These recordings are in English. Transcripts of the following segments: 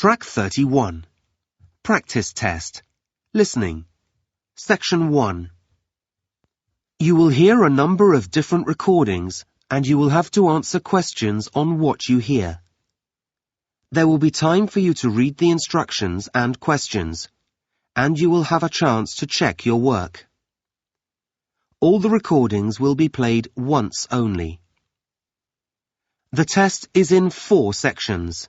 Track 31. Practice test. Listening. Section 1. You will hear a number of different recordings and you will have to answer questions on what you hear. There will be time for you to read the instructions and questions, and you will have a chance to check your work. All the recordings will be played once only. The test is in 4 sections.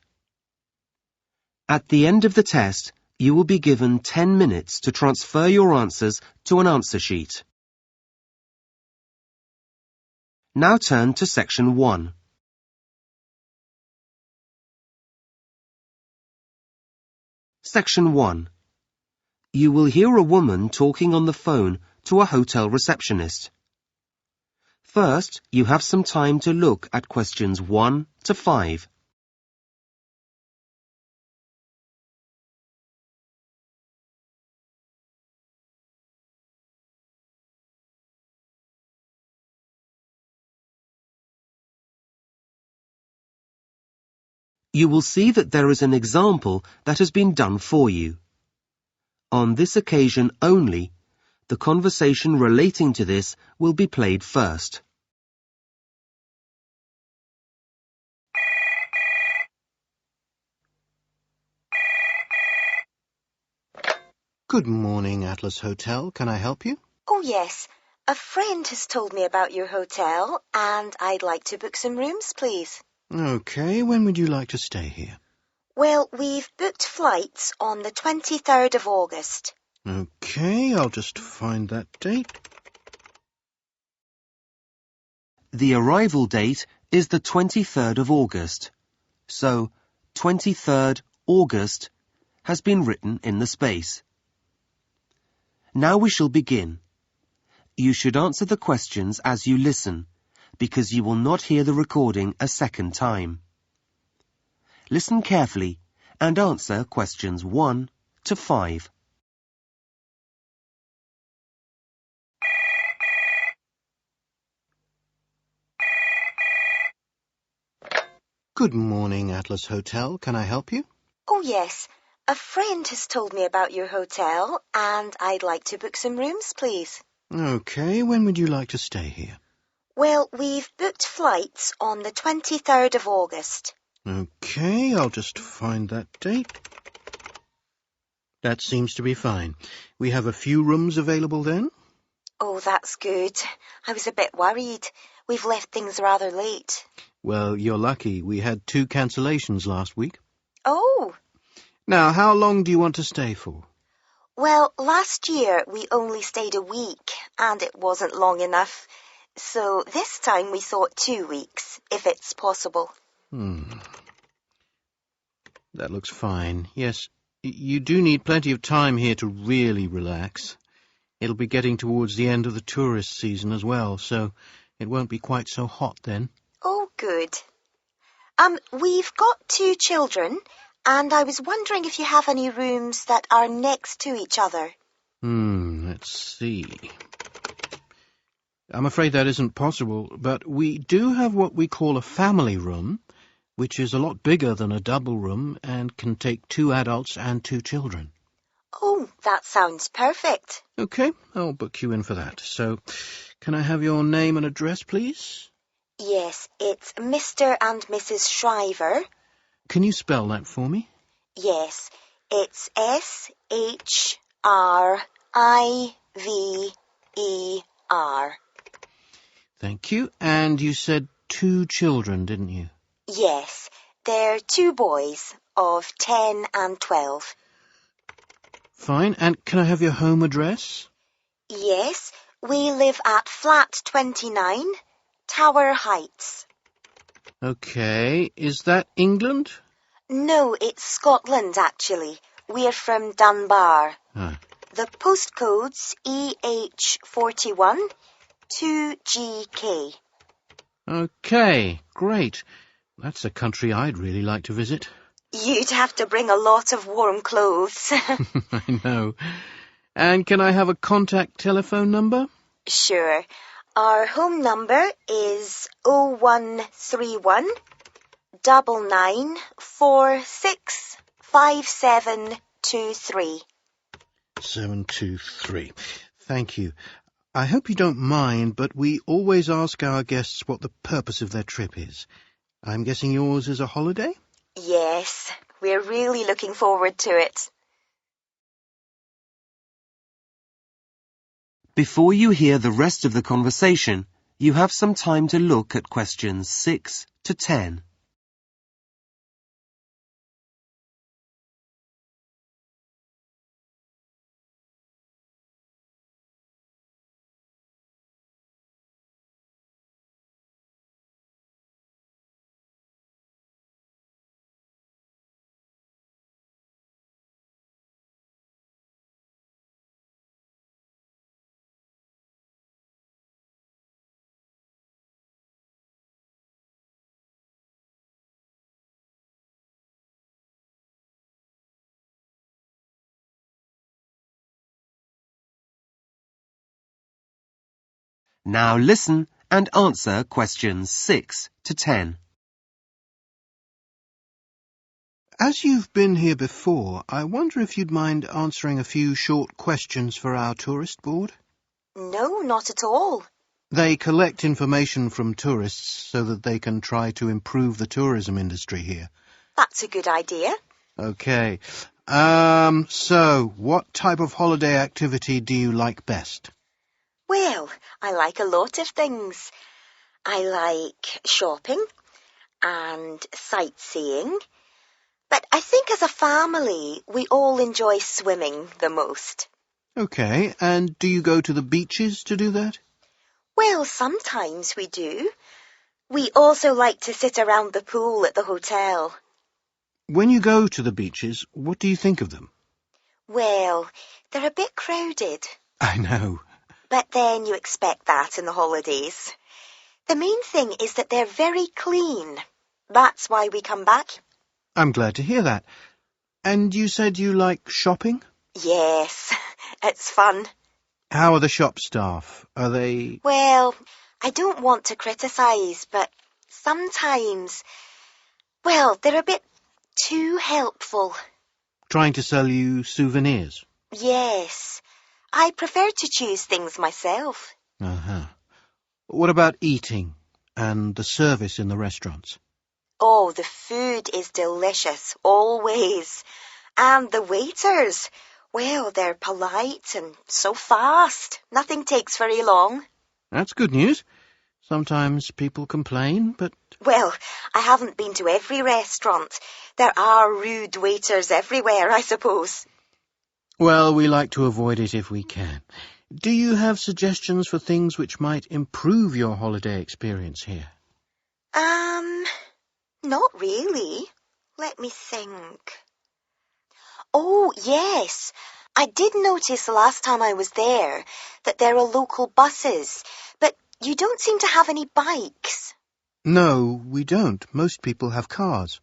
At the end of the test, you will be given 10 minutes to transfer your answers to an answer sheet. Now turn to Section 1. Section 1. You will hear a woman talking on the phone to a hotel receptionist. First, you have some time to look at questions 1 to 5. You will see that there is an example that has been done for you. On this occasion only, the conversation relating to this will be played first. Good morning, Atlas Hotel. Can I help you? Oh, yes. A friend has told me about your hotel, and I'd like to book some rooms, please. Okay, when would you like to stay here? Well, we've booked flights on the 23rd of August. Okay, I'll just find that date. The arrival date is the 23rd of August, so 23rd August has been written in the space. Now we shall begin. You should answer the questions as you listen, because you will not hear the recording a second time. Listen carefully and answer questions 1 to 5. Good morning, Atlas Hotel. Can I help you? Oh, yes. A friend has told me about your hotel, and I'd like to book some rooms, please. Okay, when would you like to stay here? Well, we've booked flights on the 23rd of August. Okay, I'll just find that date. That seems to be fine. We have a few rooms available then. Oh, that's good. I was a bit worried. We've left things rather late. Well, you're lucky. We had 2 cancellations last week. Oh. Now, how long do you want to stay for? Well, last year we only stayed a week, and it wasn't long enough. So this time we thought 2 weeks, if it's possible. That looks fine. Yes, you do need plenty of time here to really relax. It'll be getting towards the end of the tourist season as well, so it won't be quite so hot then. Oh, good. We've got 2 children, and I was wondering if you have any rooms that are next to each other. Let's see. I'm afraid that isn't possible, but we do have what we call a family room, which is a lot bigger than a double room and can take 2 adults and 2 children. Oh, that sounds perfect. Okay, I'll book you in for that. So, can I have your name and address, please? Yes, it's Mr. and Mrs. Shriver. Can you spell that for me? Yes, it's Shriver. Thank you. And you said 2 children, didn't you? Yes, they're 2 boys of 10 and 12. Fine. And can I have your home address? Yes, we live at flat 29, Tower Heights. Okay. Is that England? No, it's Scotland, actually. We're from Dunbar. The postcode's EH41 2GK. Okay, great. That's a country I'd really like to visit. You'd have to bring a lot of warm clothes. I know. And can I have a contact telephone number? Sure. Our home number is 0131 994 5723. 723. Thank you. I hope you don't mind, but we always ask our guests what the purpose of their trip is. I'm guessing yours is a holiday? Yes, we're really looking forward to it. Before you hear the rest of the conversation, you have some time to look at questions 6 to 10. Now listen and answer questions 6 to 10. As you've been here before, I wonder if you'd mind answering a few short questions for our tourist board? No, not at all. They collect information from tourists so that they can try to improve the tourism industry here. That's a good idea. Okay. So, what type of holiday activity do you like best? Well, I like a lot of things. I like shopping and sightseeing. But I think as a family, we all enjoy swimming the most. Okay, and do you go to the beaches to do that? Well, sometimes we do. We also like to sit around the pool at the hotel. When you go to the beaches, what do you think of them? Well, they're a bit crowded. I know. But then you expect that in the holidays. The main thing is that they're very clean. That's why we come back. I'm glad to hear that. And you said you like shopping? Yes, it's fun. How are the shop staff? Are they... Well, I don't want to criticise, but sometimes, well, they're a bit too helpful. trying to sell you souvenirs? Yes, I prefer to choose things myself. Uh-huh. What about eating and the service in the restaurants? Oh, the food is delicious, always. And the waiters, well, they're polite and so fast. Nothing takes very long. That's good news. Sometimes people complain, but... Well, I haven't been to every restaurant. There are rude waiters everywhere, I suppose. Well, we like to avoid it if we can. Do you have suggestions for things which might improve your holiday experience here? Not really. Let me think. Oh, yes. I did notice the last time I was there that there are local buses, but you don't seem to have any bikes. No, we don't. Most people have cars.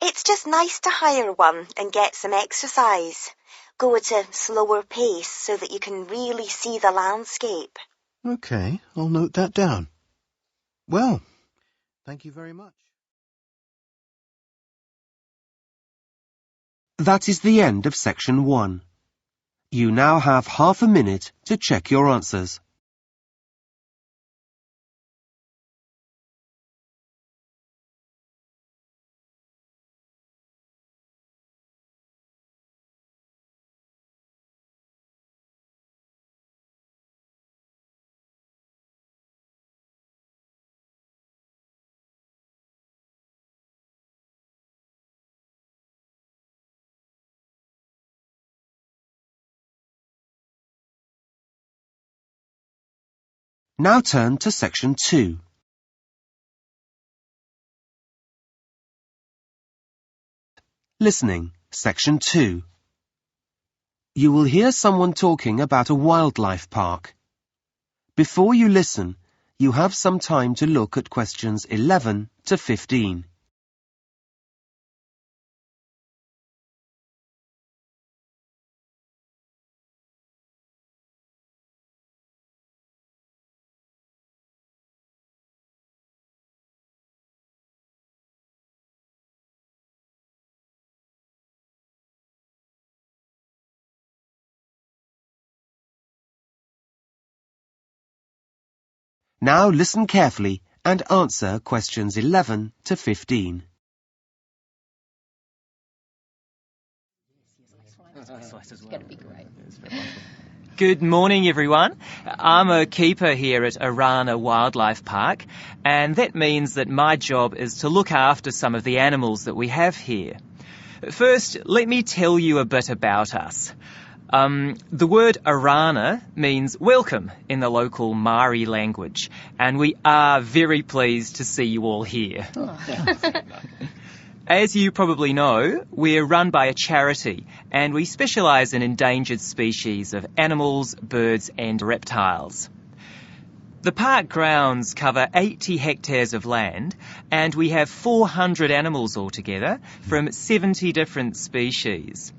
It's just nice to hire one and get some exercise. Go at a slower pace so that you can really see the landscape. Okay, I'll note that down. Well, thank you very much. That is the end of section 1. You now have half a minute to check your answers. Now turn to section 2. Listening, section 2. You will hear someone talking about a wildlife park. Before you listen, you have some time to look at questions 11 to 15. Now listen carefully and answer questions 11 to 15. Good morning, everyone. I'm a keeper here at Arana Wildlife Park, and that means that my job is to look after some of the animals that we have here. First, let me tell you a bit about us. The word Arana means welcome in the local Maori language, and we are very pleased to see you all here. As you probably know, we're run by a charity, and we specialise in endangered species of animals, birds and reptiles. The park grounds cover 80 hectares of land, and we have 400 animals altogether from 70 different species.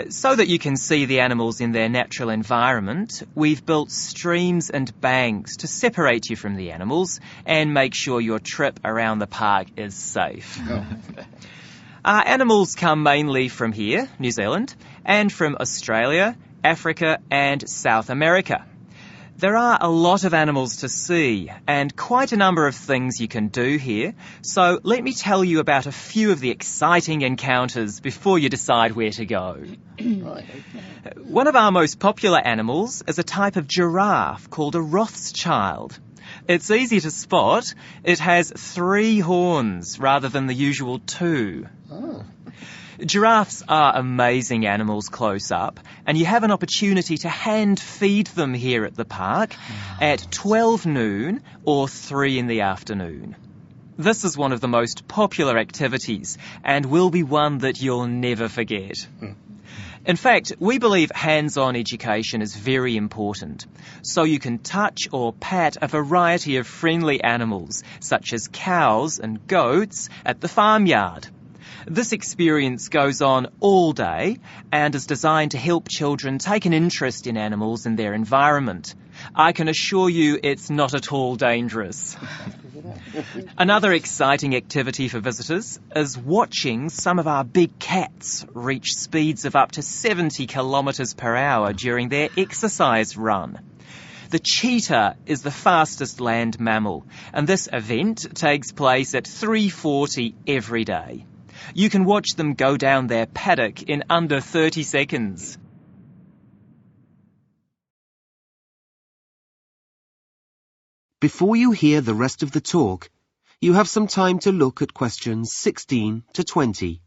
So that you can see the animals in their natural environment, we've built streams and banks to separate you from the animals and make sure your trip around the park is safe. Our animals come mainly from here, New Zealand, and from Australia, Africa and South America. There are a lot of animals to see and quite a number of things you can do here, so let me tell you about a few of the exciting encounters before you decide where to go. One of our most popular animals is a type of giraffe called a Rothschild. It's easy to spot. It has 3 horns rather than the usual 2. Giraffes are amazing animals close up, and you have an opportunity to hand feed them here at the park at 12 noon or 3 in the afternoon. This is one of the most popular activities and will be one that you'll never forget. In fact, we believe hands-on education is very important, so you can touch or pat a variety of friendly animals, such as cows and goats, at the farmyard. This experience goes on all day and is designed to help children take an interest in animals and their environment. I can assure you it's not at all dangerous. Another exciting activity for visitors is watching some of our big cats reach speeds of up to 70 kilometres per hour during their exercise run. The cheetah is the fastest land mammal, and this event takes place at 3:40 every day. You can watch them go down their paddock in under 30 seconds. Before you hear the rest of the talk, you have some time to look at questions 16 to 20.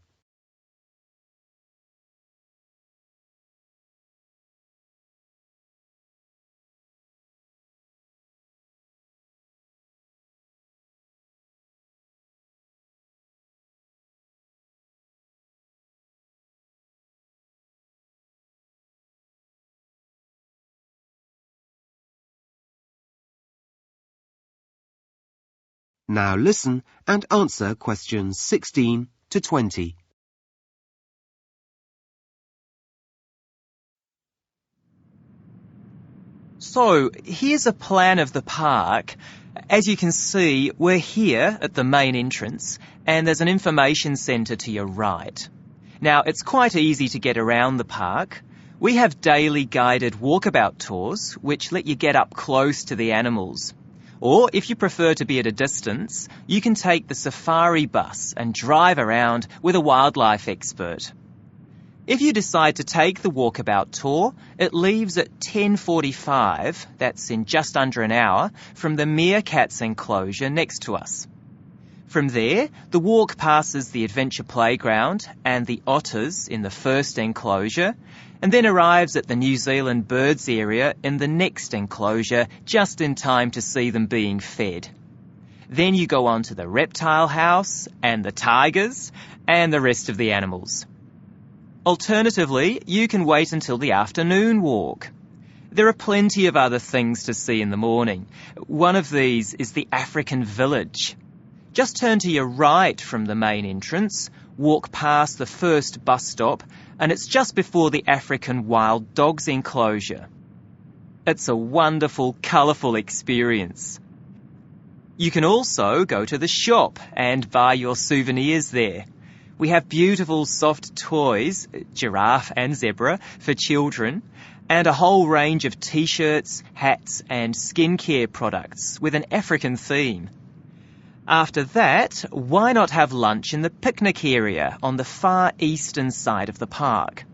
Now listen and answer questions 16 to 20. So, here's a plan of the park. As you can see, we're here at the main entrance, and there's an information centre to your right. Now, it's quite easy to get around the park. We have daily guided walkabout tours, which let you get up close to the animals. Or, if you prefer to be at a distance, you can take the safari bus and drive around with a wildlife expert. If you decide to take the walkabout tour, it leaves at 10:45, that's in just under an hour, from the meerkats enclosure next to us. From there, the walk passes the adventure playground and the otters in the first enclosure, and then arrives at the New Zealand birds area in the next enclosure, just in time to see them being fed. Then you go on to the reptile house and the tigers and the rest of the animals. Alternatively, you can wait until the afternoon walk. There are plenty of other things to see in the morning. One of these is the African village. Just turn to your right from the main entrance, walk past the first bus stop, and it's just before the African wild dogs enclosure. It's a wonderful, colourful experience. You can also go to the shop and buy your souvenirs there. We have beautiful soft toys, giraffe and zebra, for children, and a whole range of t-shirts, hats and skincare products with an African theme. After that, why not have lunch in the picnic area on the far eastern side of the park?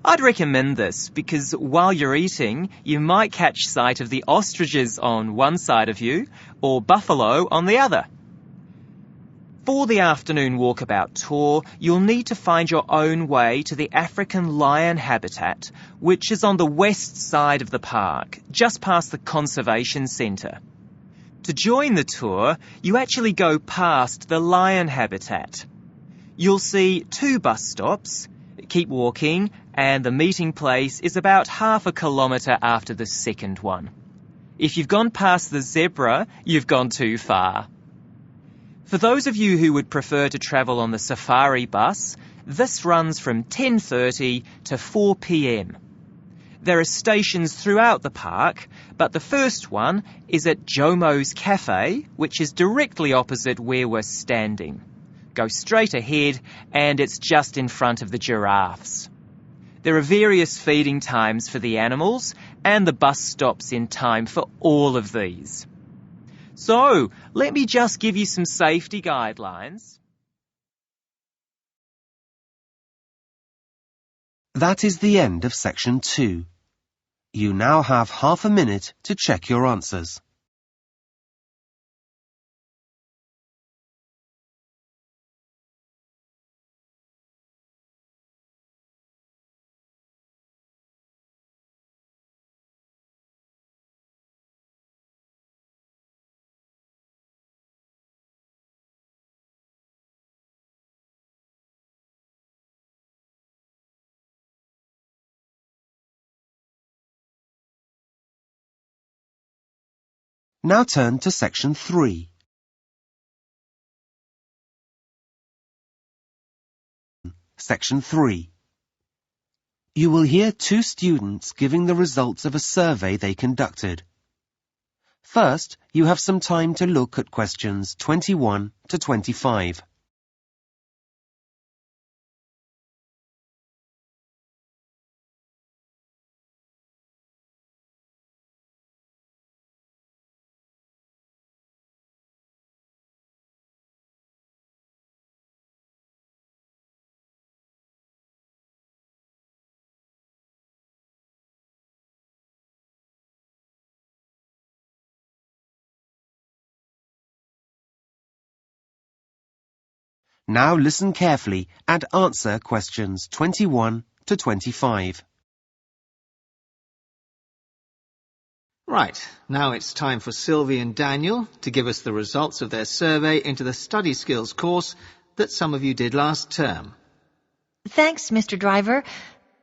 I'd recommend this because while you're eating, you might catch sight of the ostriches on one side of you or buffalo on the other. For the afternoon walkabout tour, you'll need to find your own way to the African lion habitat, which is on the west side of the park, just past the conservation centre. To join the tour, you actually go past the lion habitat. You'll see 2 bus stops, keep walking, and the meeting place is about half a kilometre after the second one. If you've gone past the zebra, you've gone too far. For those of you who would prefer to travel on the safari bus, this runs from 10:30 to 4 p.m. There are stations throughout the park, but the first one is at Jomo's Cafe, which is directly opposite where we're standing. Go straight ahead and it's just in front of the giraffes. There are various feeding times for the animals and the bus stops in time for all of these. So, let me just give you some safety guidelines. That is the end of section 2. You now have half a minute to check your answers. Now turn to section 3. Section 3. You will hear 2 students giving the results of a survey they conducted. First, you have some time to look at questions 21 to 25. Now listen carefully and answer questions 21 to 25. Right, now it's time for Sylvie and Daniel to give us the results of their survey into the study skills course that some of you did last term. Thanks, Mr. Driver.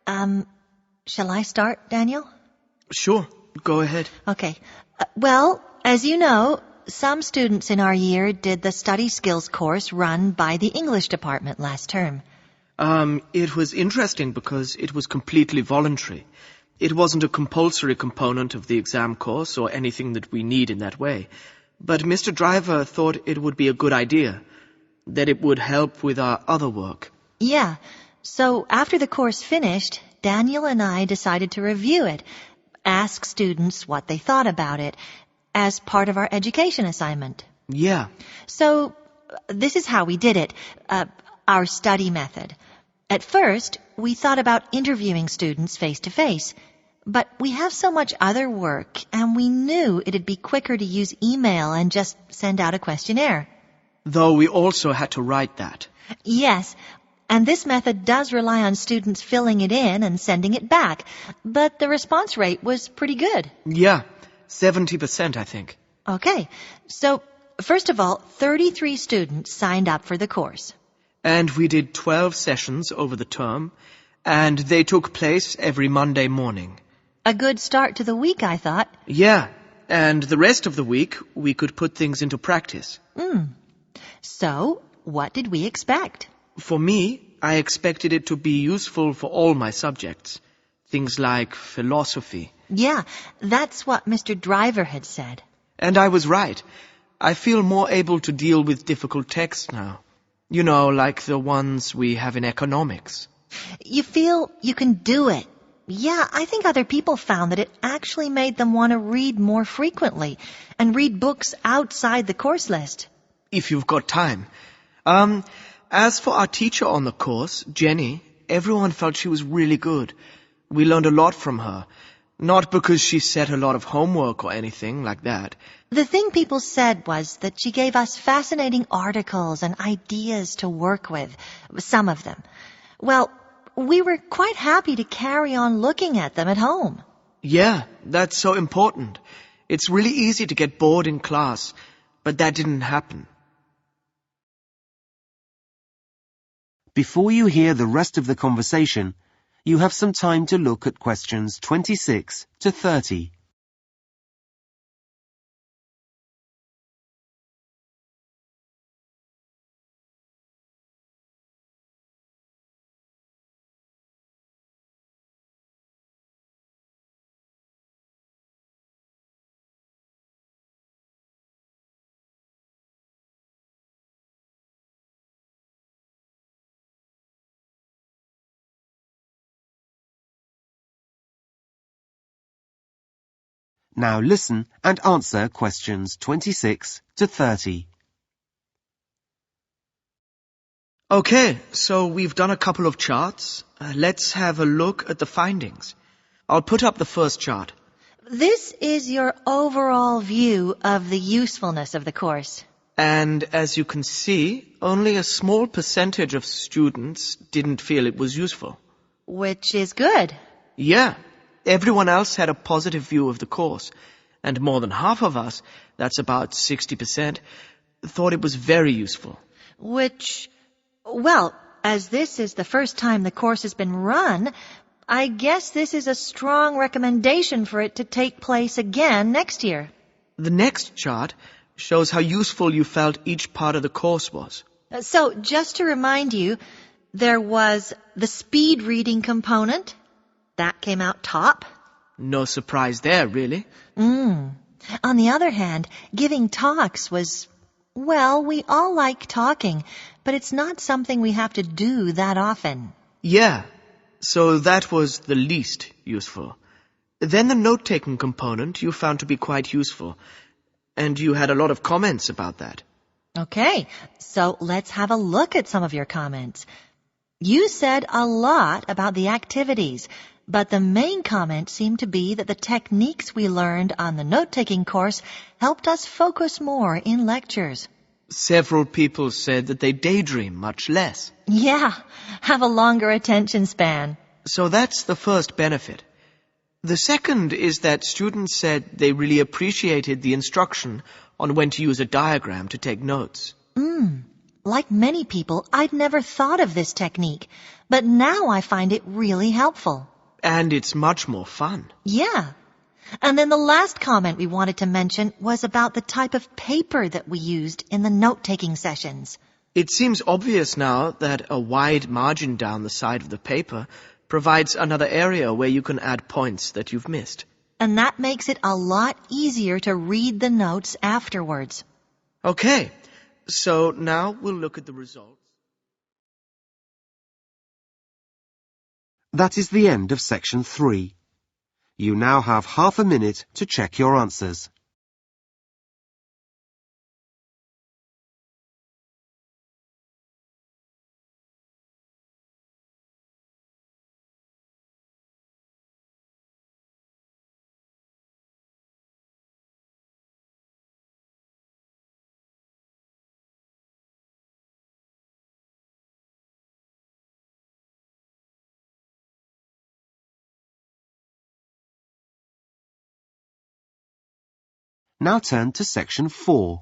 Shall I start, Daniel? Sure, go ahead. Okay. Well, as you know, some students in our year did the study skills course run by the English department last term. It was interesting because it was completely voluntary. It wasn't a compulsory component of the exam course or anything that we need in that way. But Mr. Driver thought it would be a good idea, that it would help with our other work. Yeah. So after the course finished, Daniel and I decided to review it, ask students what they thought about it, as part of our education assignment. Yeah. So this is how we did it, our study method. At first, we thought about interviewing students face-to-face, but we have so much other work, and we knew it'd be quicker to use email and just send out a questionnaire. Though we also had to write that. Yes, and this method does rely on students filling it in and sending it back, but the response rate was pretty good. Yeah, 70%, I think. Okay, so first of all, 33 students signed up for the course. And we did 12 sessions over the term, and they took place every Monday morning. A good start to the week, I thought. Yeah, and the rest of the week we could put things into practice. So, what did we expect? For me, I expected it to be useful for all my subjects. Things like philosophy. Yeah, that's what Mr. Driver had said. And I was right. I feel more able to deal with difficult texts now. You know, like the ones we have in economics. You feel you can do it, Yeah, I think other people found that it actually made them want to read more frequently and read books outside the course list. If you've got time. As for our teacher on the course, Jenny, everyone felt she was really good. We learned a lot from her. Not because she set a lot of homework or anything like that. The thing people said was that she gave us fascinating articles and ideas to work with, some of them. Well, we were quite happy to carry on looking at them at home. Yeah, that's so important. It's really easy to get bored in class, but that didn't happen. Before you hear the rest of the conversation, you have some time to look at questions 26 to 30. Now listen and answer questions 26 to 30. Okay, so we've done a couple of charts. Let's have a look at the findings. I'll put up the first chart. This is your overall view of the usefulness of the course. And as you can see, only a small percentage of students didn't feel it was useful. Which is good. Yeah, everyone else had a positive view of the course. And more than half of us, that's about 60%, thought it was very useful. Which, well, as this is the first time the course has been run, I guess this is a strong recommendation for it to take place again next year. The next chart shows how useful you felt each part of the course was. So, just to remind you, there was the speed reading component. That came out top. No surprise there, really. On the other hand, giving talks was, well, we all like talking, but it's not something we have to do that often. Yeah, so that was the least useful. Then the note-taking component you found to be quite useful, and you had a lot of comments about that. Okay, so let's have a look at some of your comments. You said a lot about the activities, but the main comment seemed to be that the techniques we learned on the note-taking course helped us focus more in lectures. Several people said that they daydream much less. Yeah, have a longer attention span. So that's the first benefit. The second is that students said they really appreciated the instruction on when to use a diagram to take notes. Like many people, I'd never thought of this technique, but now I find it really helpful. And it's much more fun. Yeah. And then the last comment we wanted to mention was about the type of paper that we used in the note-taking sessions. It seems obvious now that a wide margin down the side of the paper provides another area where you can add points that you've missed. And that makes it a lot easier to read the notes afterwards. Okay, so now we'll look at the results. That is the end of section 3. You now have half a minute to check your answers. Now turn to section 4.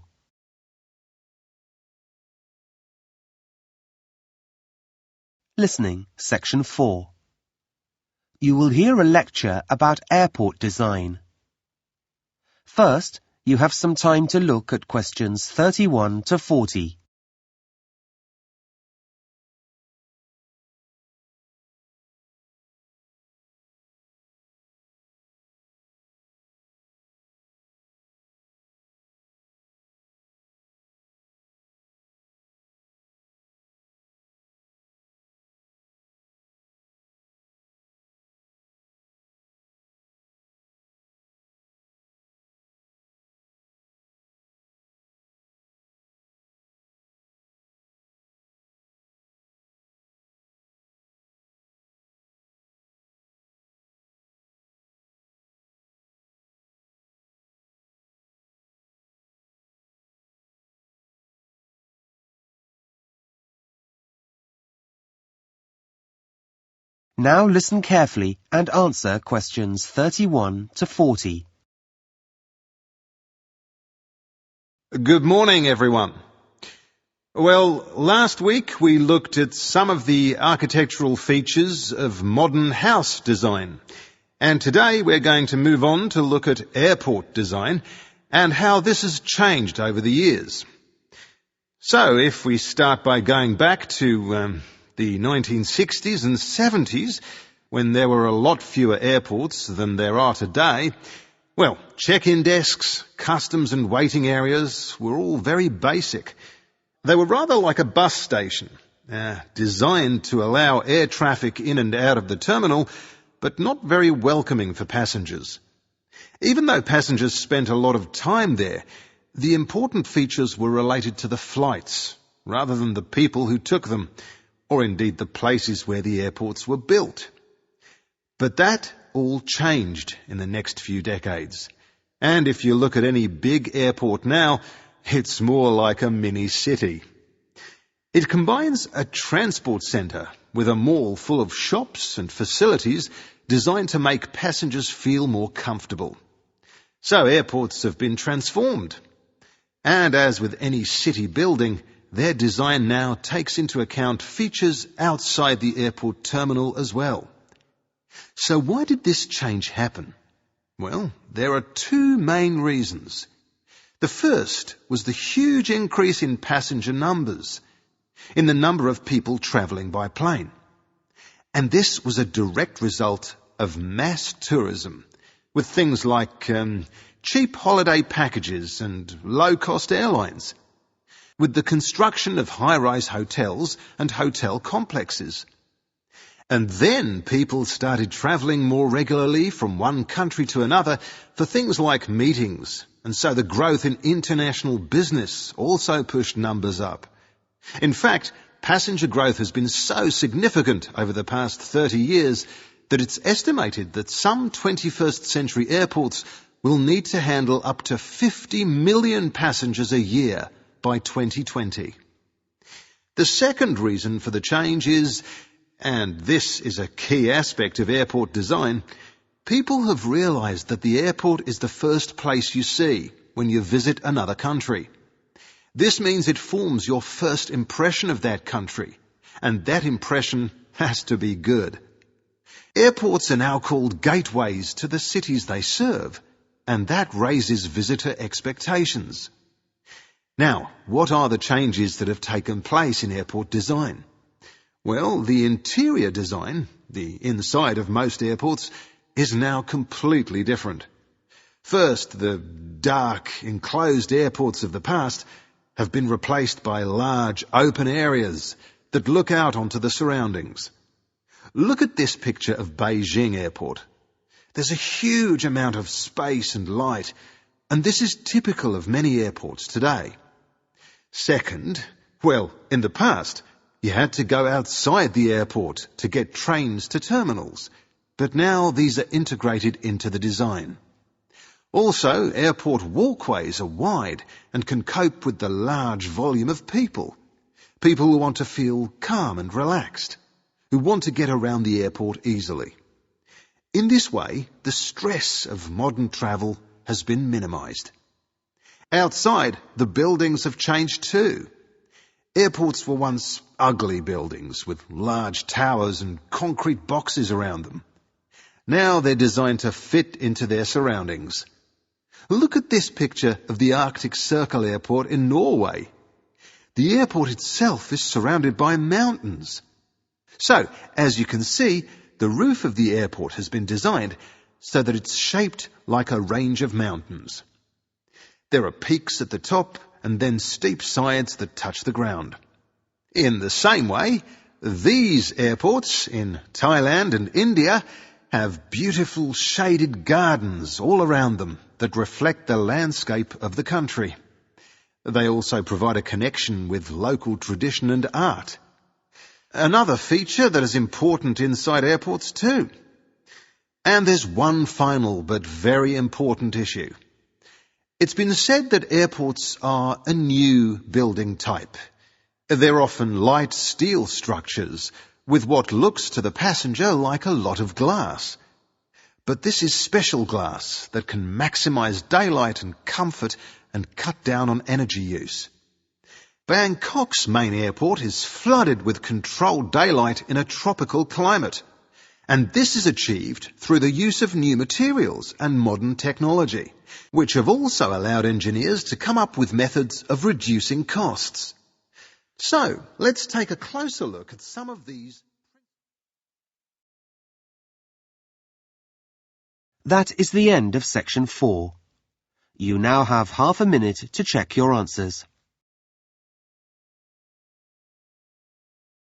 Listening, section 4. You will hear a lecture about airport design. First, you have some time to look at questions 31 to 40. Now listen carefully and answer questions 31 to 40. Good morning, everyone. Well, last week we looked at some of the architectural features of modern house design. And today we're going to move on to look at airport design and how this has changed over the years. So if we start by going back to the 1960s and 70s, when there were a lot fewer airports than there are today, well, check-in desks, customs and waiting areas were all very basic. They were rather like a bus station, designed to allow air traffic in and out of the terminal, but not very welcoming for passengers. Even though passengers spent a lot of time there, the important features were related to the flights, rather than the people who took them, or indeed the places where the airports were built. But that all changed in the next few decades. And if you look at any big airport now, it's more like a mini-city. It combines a transport centre with a mall full of shops and facilities designed to make passengers feel more comfortable. So airports have been transformed. And as with any city building, their design now takes into account features outside the airport terminal as well. So why did this change happen? Well, there are two main reasons. The first was the huge increase in passenger numbers, in the number of people travelling by plane. And this was a direct result of mass tourism, with things like cheap holiday packages and low-cost airlines, with the construction of high-rise hotels and hotel complexes. And then people started travelling more regularly from one country to another for things like meetings, and so the growth in international business also pushed numbers up. In fact, passenger growth has been so significant over the past 30 years that it's estimated that some 21st century airports will need to handle up to 50 million passengers a year by 2020. The second reason for the change is, and this is a key aspect of airport design, people have realised that the airport is the first place you see when you visit another country. This means it forms your first impression of that country, and that impression has to be good. Airports are now called gateways to the cities they serve, and that raises visitor expectations. Now, what are the changes that have taken place in airport design? Well, the interior design, the inside of most airports, is now completely different. First, the dark, enclosed airports of the past have been replaced by large, open areas that look out onto the surroundings. Look at this picture of Beijing Airport. There's a huge amount of space and light, and this is typical of many airports today. Second, well, in the past, you had to go outside the airport to get trains to terminals, but now these are integrated into the design. Also, airport walkways are wide and can cope with the large volume of people who want to feel calm and relaxed, who want to get around the airport easily. In this way, the stress of modern travel has been minimised. Outside, the buildings have changed too. Airports were once ugly buildings with large towers and concrete boxes around them. Now they're designed to fit into their surroundings. Look at this picture of the Arctic Circle Airport in Norway. The airport itself is surrounded by mountains. So, as you can see, the roof of the airport has been designed so that it's shaped like a range of mountains. There are peaks at the top and then steep sides that touch the ground. In the same way, these airports in Thailand and India have beautiful shaded gardens all around them that reflect the landscape of the country. They also provide a connection with local tradition and art. Another feature that is important inside airports too. And there's one final but very important issue. It's been said that airports are a new building type. They're often light steel structures with what looks to the passenger like a lot of glass. But this is special glass that can maximise daylight and comfort and cut down on energy use. Bangkok's main airport is flooded with controlled daylight in a tropical climate, and this is achieved through the use of new materials and modern technology, which have also allowed engineers to come up with methods of reducing costs. So, let's take a closer look at some of these. That is the end of section 4. You now have half a minute to check your answers.